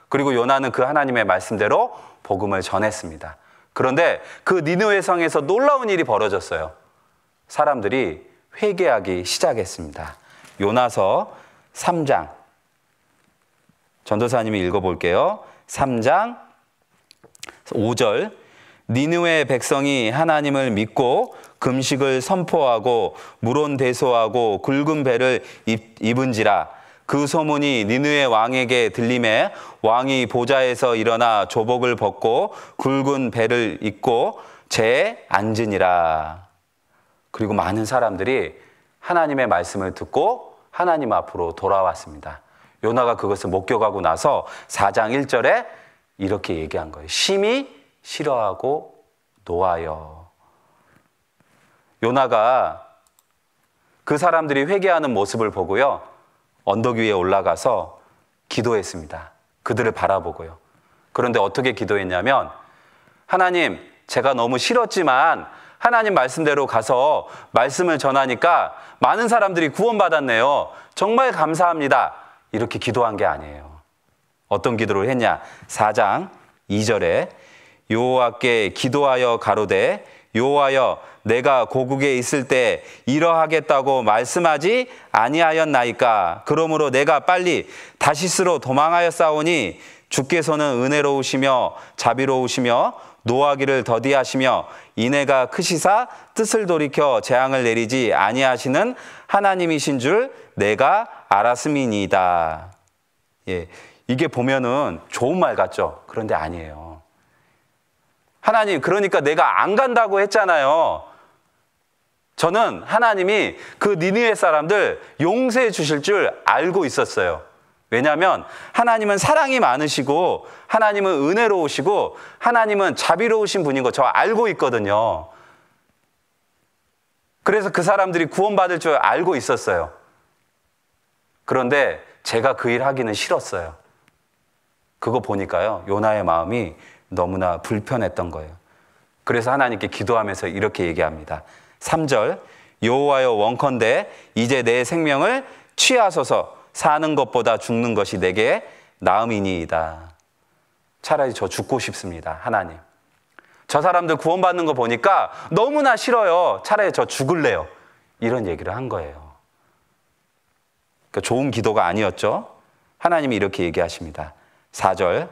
[SPEAKER 1] 그리고 요나는 그 하나님의 말씀대로 복음을 전했습니다. 그런데 그 니느웨 성에서 놀라운 일이 벌어졌어요. 사람들이 회개하기 시작했습니다. 요나서 3장 전도사님이 읽어볼게요. 3장 5절 니느웨 백성이 하나님을 믿고 금식을 선포하고 물온대소하고 굵은 배를 입은지라. 그 소문이 니느웨 왕에게 들림에 왕이 보좌에서 일어나 조복을 벗고 굵은 배를 입고 재에 앉으니라. 그리고 많은 사람들이 하나님의 말씀을 듣고 하나님 앞으로 돌아왔습니다. 요나가 그것을 목격하고 나서 4장 1절에 이렇게 얘기한 거예요. 심히 싫어하고 노하여. 요나가 그 사람들이 회개하는 모습을 보고요, 언덕 위에 올라가서 기도했습니다. 그들을 바라보고요. 그런데 어떻게 기도했냐면, 하나님, 제가 너무 싫었지만 하나님 말씀대로 가서 말씀을 전하니까 많은 사람들이 구원받았네요. 정말 감사합니다. 이렇게 기도한 게 아니에요. 어떤 기도를 했냐? 4장 2절에 여호와께 기도하여 가로되 여호와여 내가 고국에 있을 때 이러하겠다고 말씀하지 아니하였나이까. 그러므로 내가 빨리 다시스로 도망하였사오니 주께서는 은혜로우시며 자비로우시며 노하기를 더디하시며 인애가 크시사 뜻을 돌이켜 재앙을 내리지 아니하시는 하나님이신 줄 내가 알았음이니이다. 예, 이게 보면은 좋은 말 같죠? 그런데 아니에요. 하나님, 그러니까 내가 안 간다고 했잖아요. 저는 하나님이 그 니느웨 사람들 용서해 주실 줄 알고 있었어요. 왜냐하면 하나님은 사랑이 많으시고 하나님은 은혜로우시고 하나님은 자비로우신 분인 거 저 알고 있거든요. 그래서 그 사람들이 구원받을 줄 알고 있었어요. 그런데 제가 그 일 하기는 싫었어요. 그거 보니까요, 요나의 마음이 너무나 불편했던 거예요. 그래서 하나님께 기도하면서 이렇게 얘기합니다. 3절, 여호와여 원컨대 이제 내 생명을 취하소서. 사는 것보다 죽는 것이 내게 나음이니이다. 차라리 저 죽고 싶습니다. 하나님, 저 사람들 구원받는 거 보니까 너무나 싫어요. 차라리 저 죽을래요. 이런 얘기를 한 거예요. 그러니까 좋은 기도가 아니었죠. 하나님이 이렇게 얘기하십니다. 4절,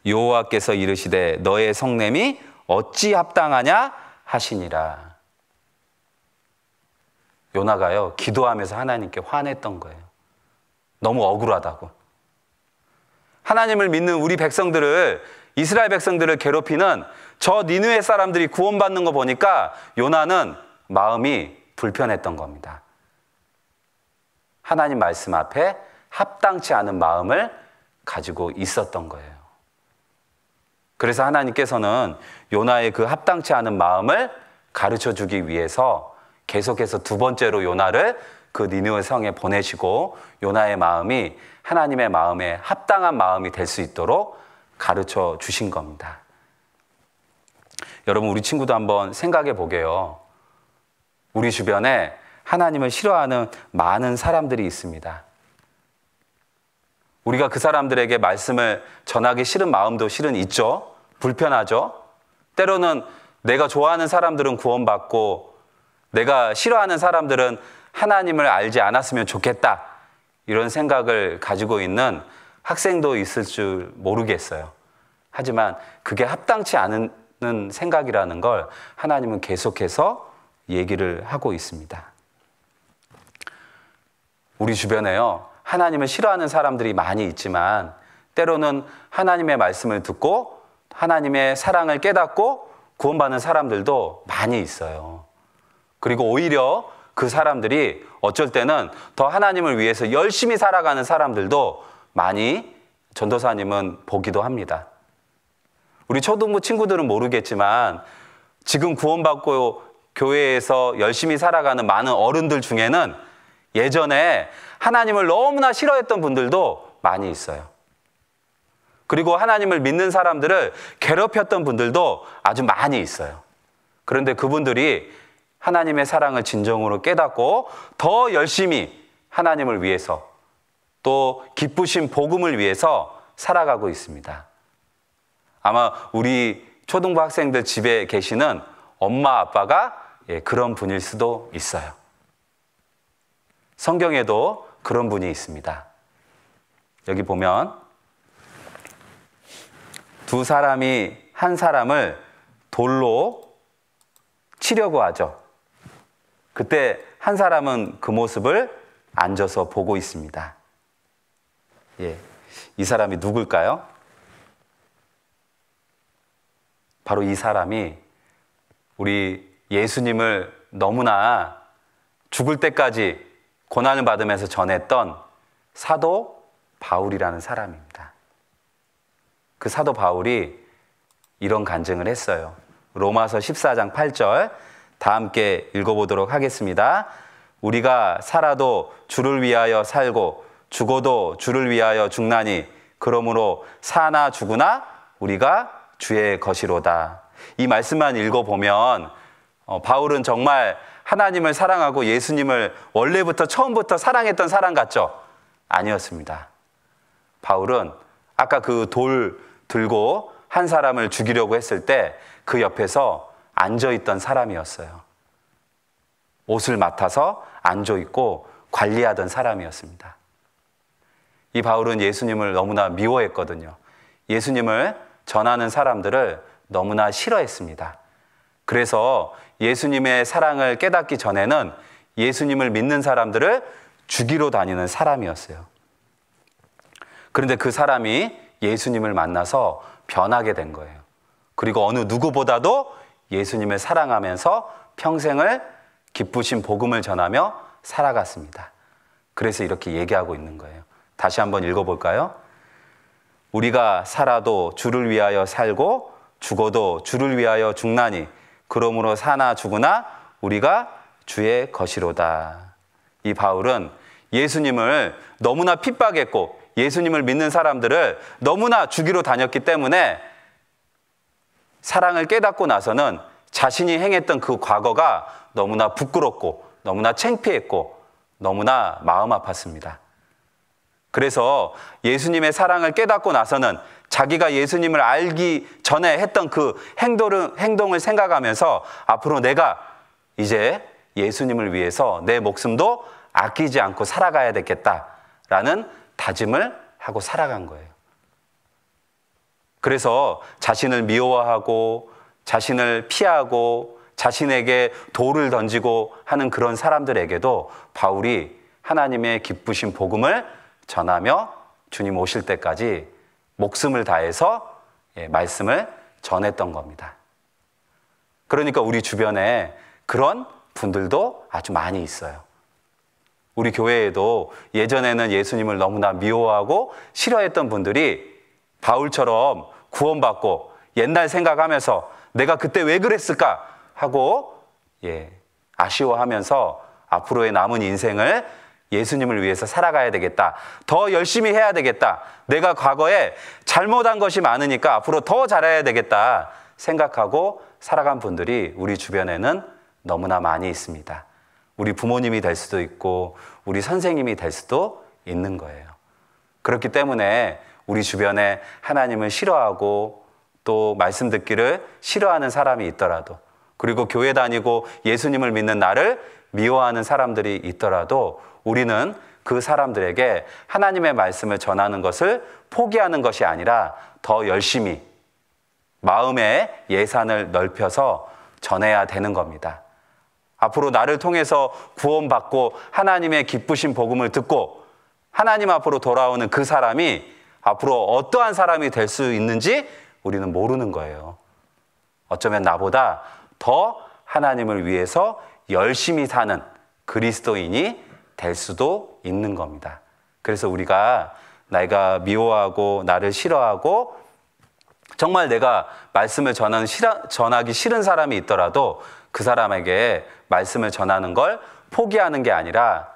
[SPEAKER 1] 여호와께서 이르시되 너의 성냄이 어찌 합당하냐 하시니라. 요나가요, 기도하면서 하나님께 화냈던 거예요. 너무 억울하다고. 하나님을 믿는 우리 백성들을, 이스라엘 백성들을 괴롭히는 저 니느웨 사람들이 구원받는 거 보니까 요나는 마음이 불편했던 겁니다. 하나님 말씀 앞에 합당치 않은 마음을 가지고 있었던 거예요. 그래서 하나님께서는 요나의 그 합당치 않은 마음을 가르쳐 주기 위해서 계속해서 두 번째로 요나를 그 니느웨 성에 보내시고 요나의 마음이 하나님의 마음에 합당한 마음이 될 수 있도록 가르쳐 주신 겁니다. 여러분, 우리 친구도 한번 생각해 보게요. 우리 주변에 하나님을 싫어하는 많은 사람들이 있습니다. 우리가 그 사람들에게 말씀을 전하기 싫은 마음도 실은 있죠. 불편하죠. 때로는 내가 좋아하는 사람들은 구원받고 내가 싫어하는 사람들은 하나님을 알지 않았으면 좋겠다, 이런 생각을 가지고 있는 학생도 있을 줄 모르겠어요. 하지만 그게 합당치 않은 생각이라는 걸 하나님은 계속해서 얘기를 하고 있습니다. 우리 주변에요, 하나님을 싫어하는 사람들이 많이 있지만 때로는 하나님의 말씀을 듣고 하나님의 사랑을 깨닫고 구원받는 사람들도 많이 있어요. 그리고 오히려 그 사람들이 어쩔 때는 더 하나님을 위해서 열심히 살아가는 사람들도 많이 전도사님은 보기도 합니다. 우리 초등부 친구들은 모르겠지만 지금 구원받고 교회에서 열심히 살아가는 많은 어른들 중에는 예전에 하나님을 너무나 싫어했던 분들도 많이 있어요. 그리고 하나님을 믿는 사람들을 괴롭혔던 분들도 아주 많이 있어요. 그런데 그분들이 하나님의 사랑을 진정으로 깨닫고 더 열심히 하나님을 위해서 또 기쁘신 복음을 위해서 살아가고 있습니다. 아마 우리 초등부 학생들 집에 계시는 엄마 아빠가 그런 분일 수도 있어요. 성경에도 그런 분이 있습니다. 여기 보면 두 사람이 한 사람을 돌로 치려고 하죠. 그때 한 사람은 그 모습을 앉아서 보고 있습니다. 예, 이 사람이 누굴까요? 바로 이 사람이 우리 예수님을 너무나 죽을 때까지 고난을 받으면서 전했던 사도 바울이라는 사람입니다. 그 사도 바울이 이런 간증을 했어요. 로마서 14장 8절 다 함께 읽어보도록 하겠습니다. 우리가 살아도 주를 위하여 살고 죽어도 주를 위하여 죽나니 그러므로 사나 죽으나 우리가 주의 것이로다. 이 말씀만 읽어보면 바울은 정말 하나님을 사랑하고 예수님을 원래부터 처음부터 사랑했던 사람 같죠? 아니었습니다. 바울은 아까 그 돌 들고 한 사람을 죽이려고 했을 때 그 옆에서 앉아있던 사람이었어요. 옷을 맡아서 앉아있고 관리하던 사람이었습니다. 이 바울은 예수님을 너무나 미워했거든요. 예수님을 전하는 사람들을 너무나 싫어했습니다. 그래서 예수님의 사랑을 깨닫기 전에는 예수님을 믿는 사람들을 죽이러 다니는 사람이었어요. 그런데 그 사람이 예수님을 만나서 변하게 된 거예요. 그리고 어느 누구보다도 예수님을 사랑하면서 평생을 기쁘신 복음을 전하며 살아갔습니다. 그래서 이렇게 얘기하고 있는 거예요. 다시 한번 읽어볼까요? 우리가 살아도 주를 위하여 살고 죽어도 주를 위하여 죽나니 그러므로 사나 죽으나 우리가 주의 것이로다. 이 바울은 예수님을 너무나 핍박했고 예수님을 믿는 사람들을 너무나 죽이러 다녔기 때문에 사랑을 깨닫고 나서는 자신이 행했던 그 과거가 너무나 부끄럽고 너무나 창피했고 너무나 마음 아팠습니다. 그래서 예수님의 사랑을 깨닫고 나서는 자기가 예수님을 알기 전에 했던 그 행동을 생각하면서 앞으로 내가 이제 예수님을 위해서 내 목숨도 아끼지 않고 살아가야 되겠다라는 다짐을 하고 살아간 거예요. 그래서 자신을 미워하고 자신을 피하고 자신에게 돌을 던지고 하는 그런 사람들에게도 바울이 하나님의 기쁘신 복음을 전하며 주님 오실 때까지 목숨을 다해서 말씀을 전했던 겁니다. 그러니까 우리 주변에 그런 분들도 아주 많이 있어요. 우리 교회에도 예전에는 예수님을 너무나 미워하고 싫어했던 분들이 바울처럼 구원받고 옛날 생각하면서 내가 그때 왜 그랬을까 하고 아쉬워하면서 앞으로의 남은 인생을 예수님을 위해서 살아가야 되겠다. 더 열심히 해야 되겠다. 내가 과거에 잘못한 것이 많으니까 앞으로 더 잘해야 되겠다 생각하고 살아간 분들이 우리 주변에는 너무나 많이 있습니다. 우리 부모님이 될 수도 있고 우리 선생님이 될 수도 있는 거예요. 그렇기 때문에 우리 주변에 하나님을 싫어하고 또 말씀 듣기를 싫어하는 사람이 있더라도 그리고 교회 다니고 예수님을 믿는 나를 미워하는 사람들이 있더라도 우리는 그 사람들에게 하나님의 말씀을 전하는 것을 포기하는 것이 아니라 더 열심히 마음의 예산을 넓혀서 전해야 되는 겁니다. 앞으로 나를 통해서 구원받고 하나님의 기쁘신 복음을 듣고 하나님 앞으로 돌아오는 그 사람이 앞으로 어떠한 사람이 될 수 있는지 우리는 모르는 거예요. 어쩌면 나보다 더 하나님을 위해서 열심히 사는 그리스도인이 될 수도 있는 겁니다. 그래서 우리가 내가 미워하고 나를 싫어하고 정말 내가 말씀을 전하기 싫은 사람이 있더라도 그 사람에게 말씀을 전하는 걸 포기하는 게 아니라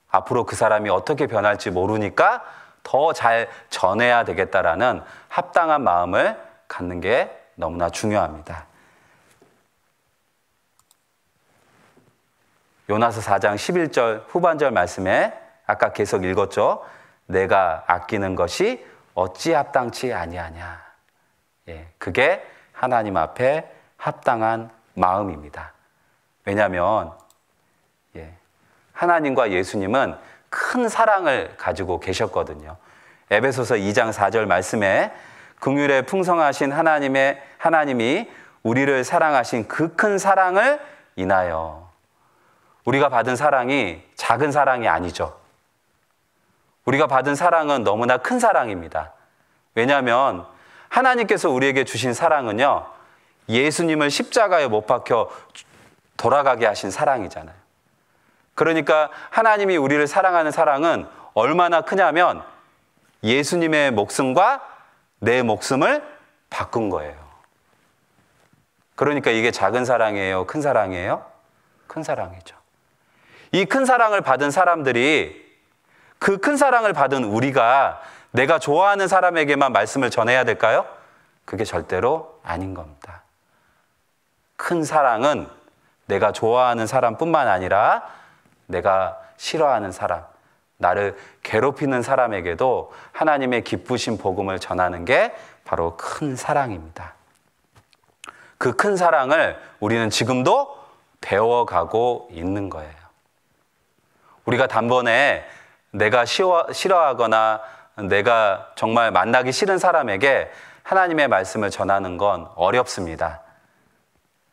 [SPEAKER 1] 앞으로 그 사람이 어떻게 변할지 모르니까 더 잘 전해야 되겠다라는 합당한 마음을 갖는 게 너무나 중요합니다. 요나서 4장 11절 후반절 말씀에 아까 계속 읽었죠. 내가 아끼는 것이 어찌 합당치 아니하냐. 그게 하나님 앞에 합당한 마음입니다. 왜냐하면 하나님과 예수님은 큰 사랑을 가지고 계셨거든요. 에베소서 2장 4절 말씀에 긍휼에 풍성하신 하나님이 우리를 사랑하신 그 큰 사랑을 인하여 우리가 받은 사랑이 작은 사랑이 아니죠. 우리가 받은 사랑은 너무나 큰 사랑입니다. 왜냐하면 하나님께서 우리에게 주신 사랑은요, 예수님을 십자가에 못 박혀 돌아가게 하신 사랑이잖아요. 그러니까 하나님이 우리를 사랑하는 사랑은 얼마나 크냐면 예수님의 목숨과 내 목숨을 바꾼 거예요. 그러니까 이게 작은 사랑이에요? 큰 사랑이에요? 큰 사랑이죠. 이 큰 사랑을 받은 사람들이 그 큰 사랑을 받은 우리가 내가 좋아하는 사람에게만 말씀을 전해야 될까요? 그게 절대로 아닌 겁니다. 큰 사랑은 내가 좋아하는 사람뿐만 아니라 내가 싫어하는 사람, 나를 괴롭히는 사람에게도 하나님의 기쁘신 복음을 전하는 게 바로 큰 사랑입니다. 그 큰 사랑을 우리는 지금도 배워가고 있는 거예요. 우리가 단번에 내가 싫어하거나 내가 정말 만나기 싫은 사람에게 하나님의 말씀을 전하는 건 어렵습니다.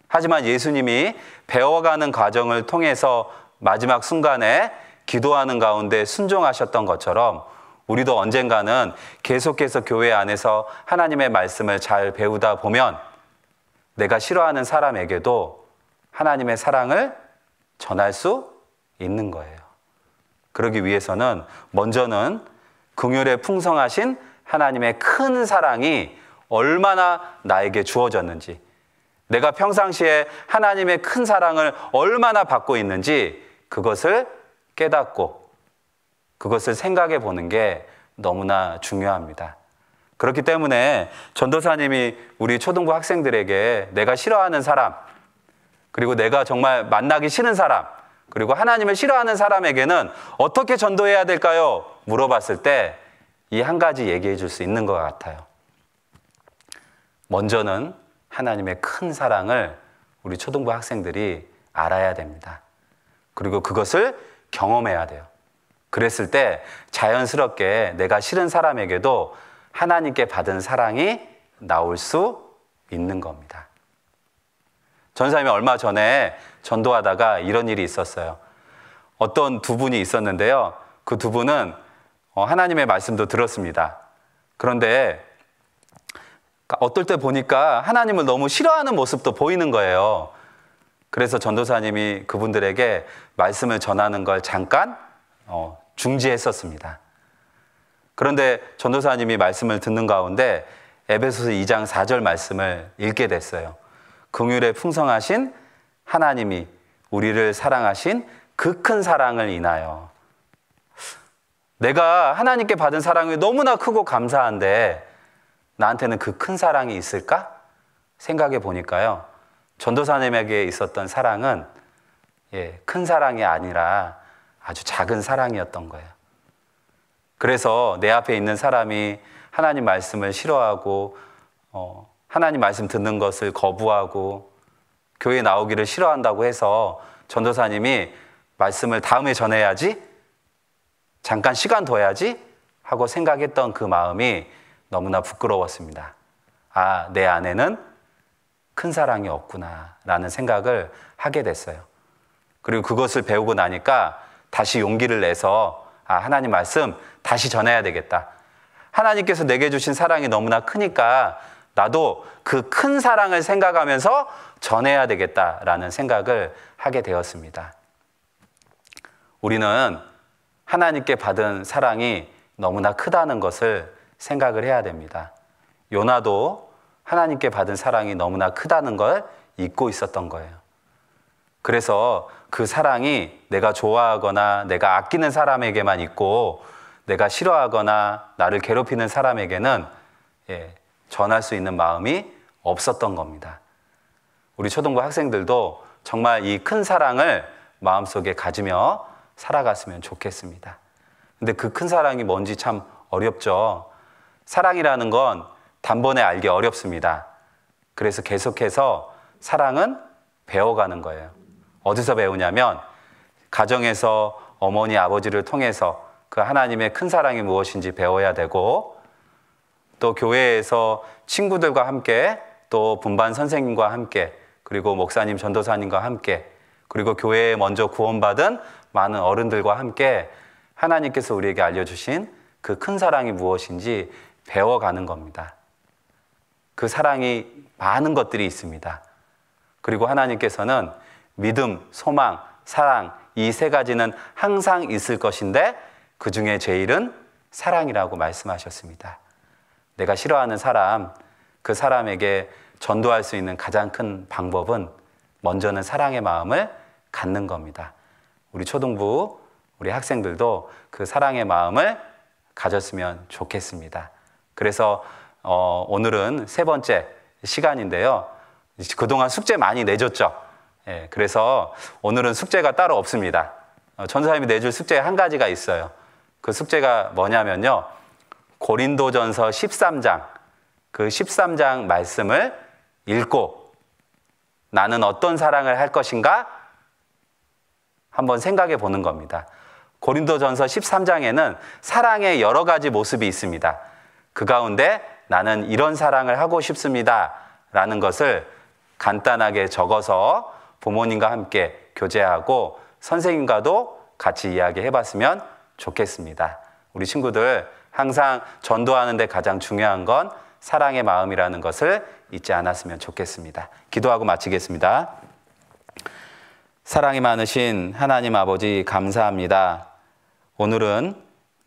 [SPEAKER 1] 하지만 예수님이 배워가는 과정을 통해서 마지막 순간에 기도하는 가운데 순종하셨던 것처럼 우리도 언젠가는 계속해서 교회 안에서 하나님의 말씀을 잘 배우다 보면 내가 싫어하는 사람에게도 하나님의 사랑을 전할 수 있는 거예요. 그러기 위해서는 먼저는 긍휼에 풍성하신 하나님의 큰 사랑이 얼마나 나에게 주어졌는지, 내가 평상시에 하나님의 큰 사랑을 얼마나 받고 있는지 그것을 깨닫고 그것을 생각해 보는 게 너무나 중요합니다. 그렇기 때문에 전도사님이 우리 초등부 학생들에게 내가 싫어하는 사람, 그리고 내가 정말 만나기 싫은 사람, 그리고 하나님을 싫어하는 사람에게는 어떻게 전도해야 될까요? 물어봤을 때 이 한 가지 얘기해 줄 수 있는 것 같아요. 먼저는 하나님의 큰 사랑을 우리 초등부 학생들이 알아야 됩니다. 그리고 그것을 경험해야 돼요. 그랬을 때 자연스럽게 내가 싫은 사람에게도 하나님께 받은 사랑이 나올 수 있는 겁니다. 전사님이 얼마 전에 전도하다가 이런 일이 있었어요. 어떤 두 분이 있었는데요. 그 두 분은 하나님의 말씀도 들었습니다. 그런데 어떨 때 보니까 하나님을 너무 싫어하는 모습도 보이는 거예요. 그래서 전도사님이 그분들에게 말씀을 전하는 걸 잠깐 중지했었습니다. 그런데 전도사님이 말씀을 듣는 가운데 에베소서 2장 4절 말씀을 읽게 됐어요. 긍휼에 풍성하신 하나님이 우리를 사랑하신 그 큰 사랑을 인하여. 내가 하나님께 받은 사랑이 너무나 크고 감사한데 나한테는 그 큰 사랑이 있을까? 생각해 보니까요. 전도사님에게 있었던 사랑은 큰 사랑이 아니라 아주 작은 사랑이었던 거예요. 그래서 내 앞에 있는 사람이 하나님 말씀을 싫어하고 하나님 말씀 듣는 것을 거부하고 교회 나오기를 싫어한다고 해서 전도사님이 말씀을 다음에 전해야지, 잠깐 시간 둬야지 하고 생각했던 그 마음이 너무나 부끄러웠습니다. 아, 내 안에는 큰 사랑이 없구나 라는 생각을 하게 됐어요. 그리고 그것을 배우고 나니까 다시 용기를 내서 하나님 말씀 다시 전해야 되겠다. 하나님께서 내게 주신 사랑이 너무나 크니까 나도 그 큰 사랑을 생각하면서 전해야 되겠다라는 생각을 하게 되었습니다. 우리는 하나님께 받은 사랑이 너무나 크다는 것을 생각을 해야 됩니다. 요나도 하나님께 받은 사랑이 너무나 크다는 걸 잊고 있었던 거예요. 그래서 그 사랑이 내가 좋아하거나 내가 아끼는 사람에게만 있고 내가 싫어하거나 나를 괴롭히는 사람에게는 전할 수 있는 마음이 없었던 겁니다. 우리 초등부 학생들도 정말 이 큰 사랑을 마음속에 가지며 살아갔으면 좋겠습니다. 근데 그 큰 사랑이 뭔지 참 어렵죠. 사랑이라는 건 단번에 알기 어렵습니다. 그래서 계속해서 사랑은 배워가는 거예요. 어디서 배우냐면 가정에서 어머니, 아버지를 통해서 그 하나님의 큰 사랑이 무엇인지 배워야 되고, 또 교회에서 친구들과 함께, 또 분반 선생님과 함께, 그리고 목사님, 전도사님과 함께, 그리고 교회에 먼저 구원받은 많은 어른들과 함께 하나님께서 우리에게 알려주신 그 큰 사랑이 무엇인지 배워가는 겁니다. 그 사랑이 많은 것들이 있습니다. 그리고 하나님께서는 믿음, 소망, 사랑, 이 세 가지는 항상 있을 것인데 그 중에 제일은 사랑이라고 말씀하셨습니다. 내가 싫어하는 사람, 그 사람에게 전도할 수 있는 가장 큰 방법은 먼저는 사랑의 마음을 갖는 겁니다. 우리 초등부, 우리 학생들도 그 사랑의 마음을 가졌으면 좋겠습니다. 그래서 오늘은 세 번째 시간인데요. 그동안 숙제 많이 내줬죠. 그래서 오늘은 숙제가 따로 없습니다. 전사님이 내줄 숙제 한 가지가 있어요. 그 숙제가 뭐냐면요. 고린도전서 13장, 그 13장 말씀을 읽고 나는 어떤 사랑을 할 것인가? 한번 생각해 보는 겁니다. 고린도전서 13장에는 사랑의 여러 가지 모습이 있습니다. 그 가운데 나는 이런 사랑을 하고 싶습니다 라는 것을 간단하게 적어서 부모님과 함께 교제하고 선생님과도 같이 이야기해 봤으면 좋겠습니다. 우리 친구들 항상 전도하는 데 가장 중요한 건 사랑의 마음이라는 것을 잊지 않았으면 좋겠습니다. 기도하고 마치겠습니다. 사랑이 많으신 하나님 아버지 감사합니다. 오늘은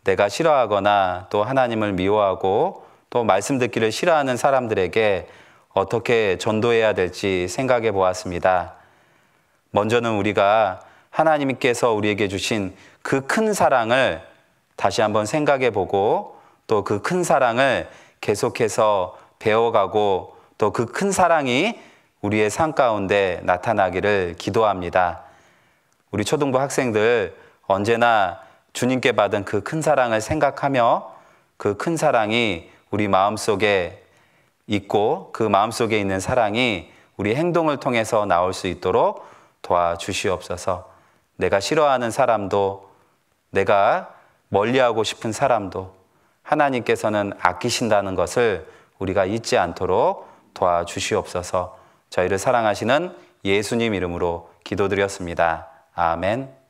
[SPEAKER 1] 내가 싫어하거나 또 하나님을 미워하고 또 말씀 듣기를 싫어하는 사람들에게 어떻게 전도해야 될지 생각해 보았습니다. 먼저는 우리가 하나님께서 우리에게 주신 그 큰 사랑을 다시 한번 생각해 보고 또 그 큰 사랑을 계속해서 배워가고 또 그 큰 사랑이 우리의 삶 가운데 나타나기를 기도합니다. 우리 초등부 학생들 언제나 주님께 받은 그 큰 사랑을 생각하며 그 큰 사랑이 우리 마음속에 있고 그 마음속에 있는 사랑이 우리 행동을 통해서 나올 수 있도록 도와주시옵소서. 내가 싫어하는 사람도 내가 멀리하고 싶은 사람도 하나님께서는 아끼신다는 것을 우리가 잊지 않도록 도와주시옵소서. 저희를 사랑하시는 예수님 이름으로 기도드렸습니다. 아멘.